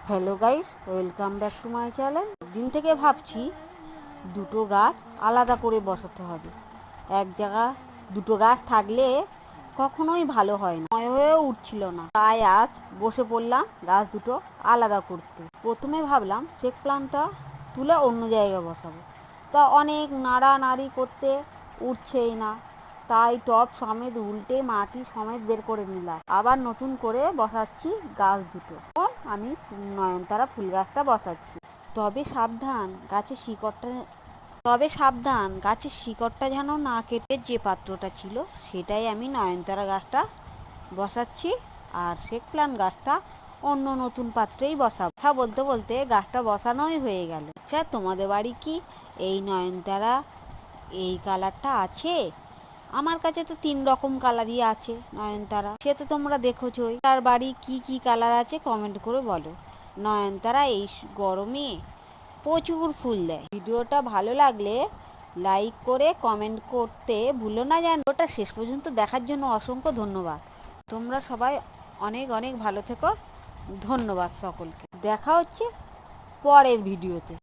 Hello guys, welcome back to my channel. দিন থেকে ভাবছি দুটো গাছ আলাদা করে বসাতে হবে। এক জায়গা দুটো গাছ থাকলে কখনোই ভালো হয় না, হয়েও উঠছিল না। তাই আজ বসে পড়লাম গাছ দুটো আলাদা করতে। প্রথমে ভাবলাম চেক প্লান্টটা তুলে অন্য জায়গায় বসাবো, তা অনেক নাড়ানাড়ি করতে উঠছেই না। তাই টব সমেত উল্টে মাটি সমেত বের করে নিলাম। আবার নতুন করে বসাচ্ছি গাছ দুটো। আমি নয়নতারা ফুল গাছটা বসাচ্ছি। গাছের শিকড়টা যেন না কেটে, যে পাত্রটা ছিল সেটাই আমি নয়নতারা গাছটা বসাচ্ছি, আর শেক প্লান্ট গাছটা অন্য নতুন পাত্রেই বসাবো। কথা বলতে বলতে গাছটা বসানোই হয়ে গেল। আচ্ছা, তোমাদের বাড়ি কি এই নয়নতারা এই কালারটা আছে? আমার কাছে তো 3 রকম কালারই আছে নয়নতারা, সে তো তোমরা দেখোছই। তার বাড়ি কি কি কালার আছে কমেন্ট করে বলো। নয়নতারা এই গরমে প্রচুর ফুল দেয়। ভিডিওটা ভালো লাগলে লাইক করে কমেন্ট করতে ভুলো না যেন। ওটা শেষ পর্যন্ত দেখার জন্য অসংখ্য ধন্যবাদ। তোমরা সবাই অনেক অনেক ভালো থেকো। ধন্যবাদ সকলকে। দেখা হচ্ছে পরের ভিডিওতে।